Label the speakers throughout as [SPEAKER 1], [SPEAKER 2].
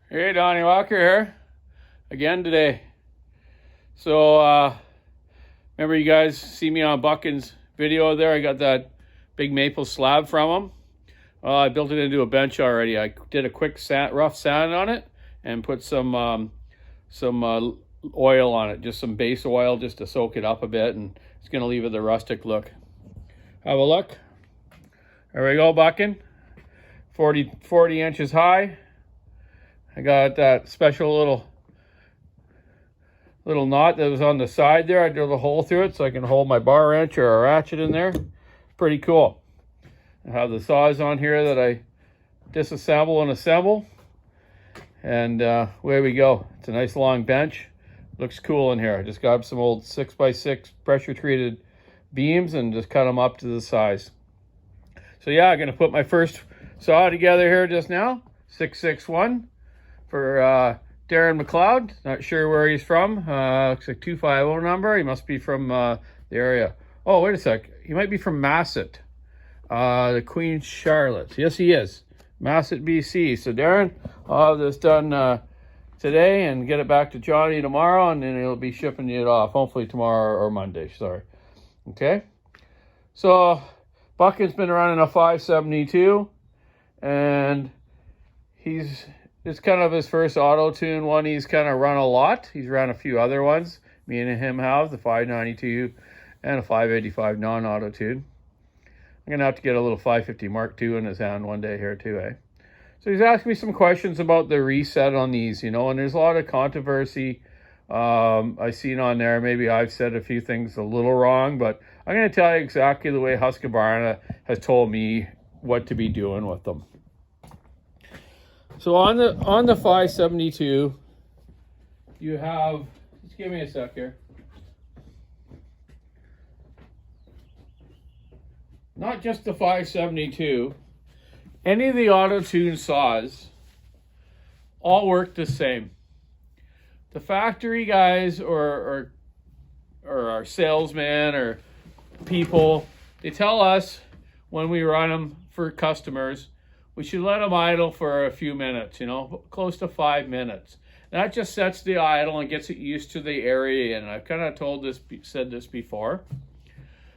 [SPEAKER 1] Hey, Donny Walker here again today. So, remember you guys see me on Buckin's video there? I got that big maple slab from him. I built it into a bench already. I did a quick rough sand on it and put some oil on it, just some base oil just to soak it up a bit, and it's going to leave it the rustic look. Have a look. There we go, Buckin. 40 inches high. I got that special little knot that was on the side there. I drilled a hole through it so I can hold my bar wrench or a ratchet in there. Pretty cool. I have the saws on here that I disassemble and assemble. And away we go. It's a nice long bench. Looks cool in here. I just got some old 6x6 pressure treated beams and just cut them up to the size. So yeah, I'm going to put my first saw together here just now. 661 for Darren McLeod. Not sure where he's from. Looks like 250 number. He must be from the area. Oh, wait a sec. He might be from Masset, the Queen Charlotte. Yes, he is. Masset, BC. So Darren, I'll have this done today and get it back to Johnny tomorrow, and then he'll be shipping it off hopefully tomorrow or Monday. Sorry. Okay. So Buckin's been running a 572, and it's kind of his first auto-tune one. He's kind of run a lot. He's run a few other ones. Me and him have the 592 and a 585 non-auto-tune. I'm going to have to get a little 550 Mark II in his hand one day here too, eh? So he's asking me some questions about the reset on these, and there's a lot of controversy I've seen on there. Maybe I've said a few things a little wrong, but I'm going to tell you exactly the way Husqvarna has told me what to be doing with them. So on the 572, you have, just give me a sec here. Not just the 572, any of the auto-tune saws all work the same. The factory guys or our salesmen or people, they tell us when we run them for customers, we should let them idle for a few minutes, close to 5 minutes. That just sets the idle and gets it used to the area. And I've kind of said this before.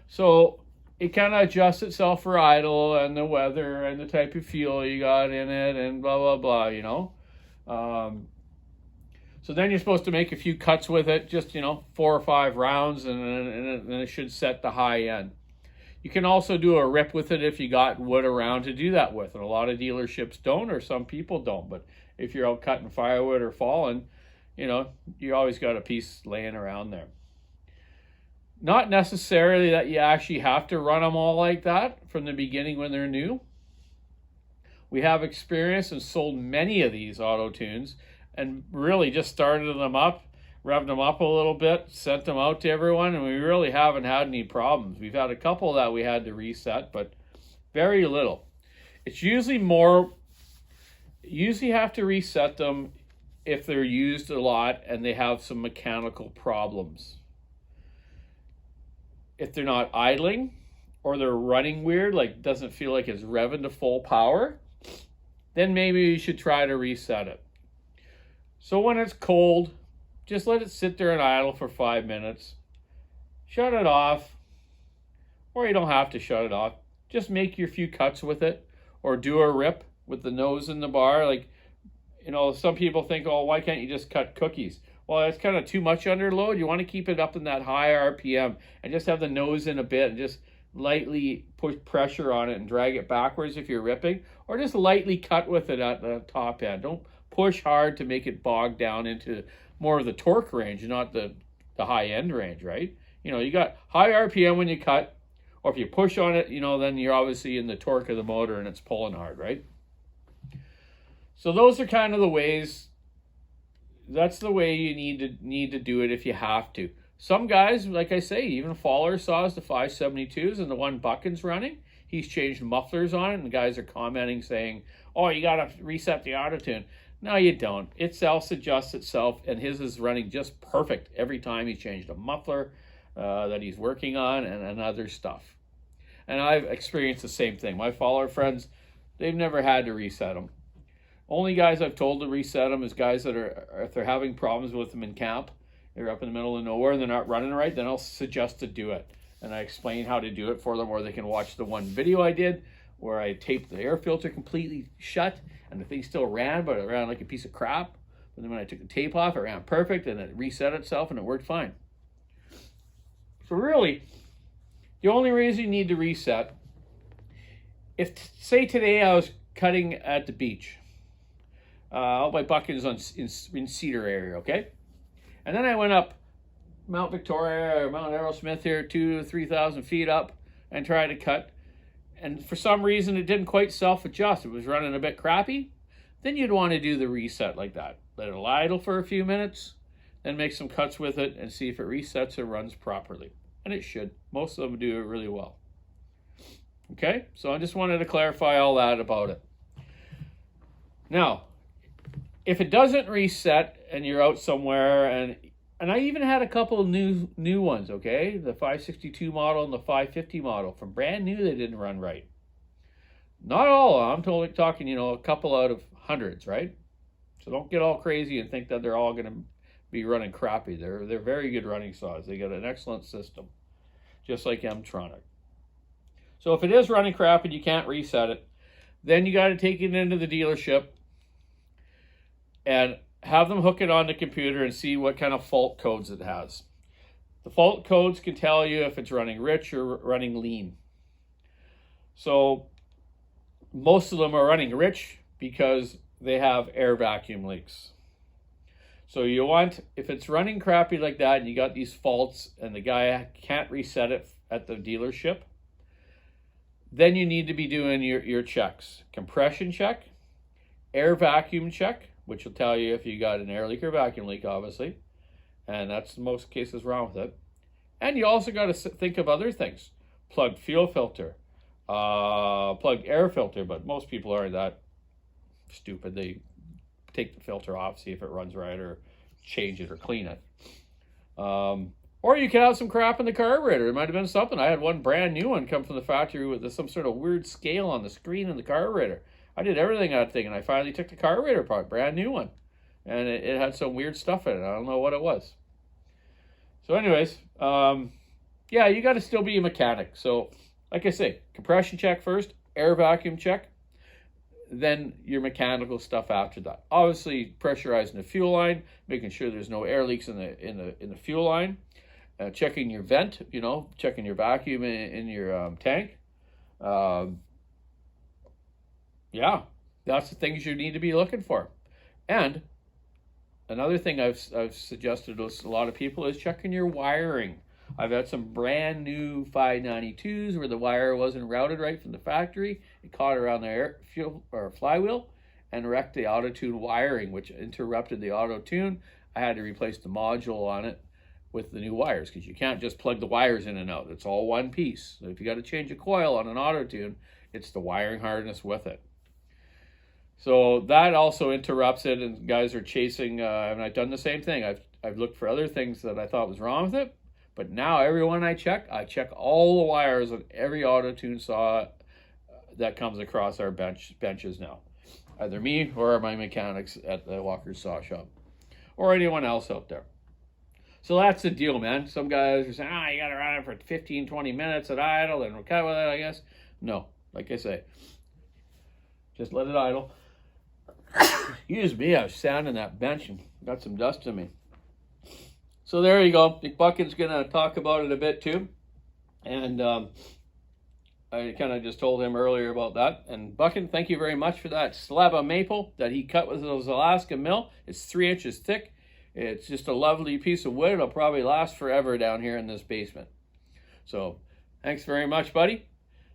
[SPEAKER 1] So it kind of adjusts itself for idle and the weather and the type of fuel you got in it and blah, blah, blah, So then you're supposed to make a few cuts with it, just, 4 or 5 rounds, and then it should set the high end. You can also do a rip with it if you got wood around to do that with. And a lot of dealerships don't, or some people don't. But if you're out cutting firewood or falling, you always got a piece laying around there. Not necessarily that you actually have to run them all like that from the beginning when they're new. We have experience and sold many of these auto-tunes and really just started them up, revved them up a little bit, sent them out to everyone, and we really haven't had any problems. We've had a couple that we had to reset, but very little. It's usually usually have to reset them if they're used a lot and they have some mechanical problems. If they're not idling or they're running weird, like doesn't feel like it's revving to full power, then maybe you should try to reset it. So when it's cold, just let it sit there and idle for 5 minutes. Shut it off, or you don't have to shut it off. Just make your few cuts with it, or do a rip with the nose in the bar. Like, some people think, oh, why can't you just cut cookies? Well, it's kind of too much under load. You want to keep it up in that high RPM and just have the nose in a bit and just lightly put pressure on it and drag it backwards if you're ripping, or just lightly cut with it at the top end. Don't push hard to make it bog down into more of the torque range, not the high end range, right? You got high RPM when you cut, or if you push on it, then you're obviously in the torque of the motor and it's pulling hard, right? So those are kind of the ways. That's the way you need to do it if you have to. Some guys, like I say, even Fowler saws the 572s and the one Buckin's running. He's changed mufflers on it, and the guys are commenting saying, oh, you got to reset the auto-tune. No, you don't. It self-adjusts itself, and his is running just perfect every time he's changed a muffler that he's working on and other stuff. And I've experienced the same thing. My Fowler friends, they've never had to reset them. Only guys I've told to reset them is guys that are, if they're having problems with them in camp, they're up in the middle of nowhere and they're not running right, then I'll suggest to do it. And I explain how to do it for them, or they can watch the one video I did where I taped the air filter completely shut and the thing still ran, but it ran like a piece of crap. And then when I took the tape off, it ran perfect and it reset itself and it worked fine. So really, the only reason you need to reset, if say today I was cutting at the beach, out by Buckins in Cedar area, okay? And then I went up Mount Victoria or Mount Arrowsmith here, 2,000 to 3,000 feet up, and tried to cut. And for some reason, it didn't quite self-adjust. It was running a bit crappy. Then you'd want to do the reset like that. Let it idle for a few minutes, then make some cuts with it and see if it resets or runs properly. And it should. Most of them do it really well. Okay, so I just wanted to clarify all that about it. Now, if it doesn't reset and you're out somewhere, and I even had a couple of new ones, okay? The 562 model and the 550 model. From brand new, they didn't run right. Not all, I'm talking, you know, a couple out of hundreds, right? So don't get all crazy and think that they're all going to be running crappy. They're very good running saws. They got an excellent system, just like M-Tronic. So if it is running crap and you can't reset it, then you got to take it into the dealership and have them hook it on the computer and see what kind of fault codes it has. The fault codes can tell you if it's running rich or running lean. So most of them are running rich because they have air vacuum leaks. So you want, if it's running crappy like that and you got these faults and the guy can't reset it at the dealership, then you need to be doing your checks. Compression check, air vacuum check, which will tell you if you got an air leak or vacuum leak, obviously. And that's most cases wrong with it. And you also got to think of other things. Plugged fuel filter, plugged air filter, but most people aren't that stupid. They take the filter off, see if it runs right, or change it or clean it. Or you can have some crap in the carburetor. It might have been something. I had one brand new one come from the factory with some sort of weird scale on the screen in the carburetor. I did everything on that thing, and I finally took the carburetor apart, brand new one. And it had some weird stuff in it. I don't know what it was. So anyways, yeah, you got to still be a mechanic. So like I say, compression check first, air vacuum check, then your mechanical stuff after that. Obviously, pressurizing the fuel line, making sure there's no air leaks in the fuel line, checking your vent, you know, checking your vacuum in your tank. Yeah, that's the things you need to be looking for. And another thing I've suggested to a lot of people is checking your wiring. I've had some brand new 592s where the wire wasn't routed right from the factory. It caught around the air fuel or flywheel and wrecked the auto-tune wiring, which interrupted the auto-tune. I had to replace the module on it with the new wires because you can't just plug the wires in and out. It's all one piece. So if you got to change a coil on an auto-tune, it's the wiring harness with it. So that also interrupts it, and guys are chasing, and I've done the same thing. I've looked for other things that I thought was wrong with it, but now every one I check all the wires on every auto-tune saw that comes across our benches now. Either me or my mechanics at the Walker Saw Shop, or anyone else out there. So that's the deal, man. Some guys are saying, you got to run it for 15, 20 minutes at idle, and we'll cut with it, I guess. No, like I say, just let it idle. Excuse me, I was sanding that bench and got some dust in me. So there you go. Nick Buchan's going to talk about it a bit too. And I kind of just told him earlier about that. And Buchan, thank you very much for that slab of maple that he cut with his Alaska mill. It's 3 inches thick. It's just a lovely piece of wood. It'll probably last forever down here in this basement. So thanks very much, buddy.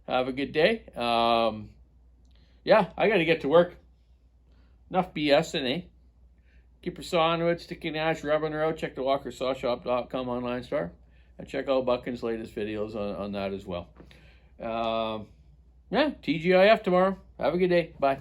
[SPEAKER 1] Have a good day. Yeah, I got to get to work. Enough BSing, eh? Keep your saw onto it, stick your ash, rubbing her out. Check the walkersawshop.com online store. And check out Buchan's latest videos on that as well. Yeah, TGIF tomorrow. Have a good day. Bye.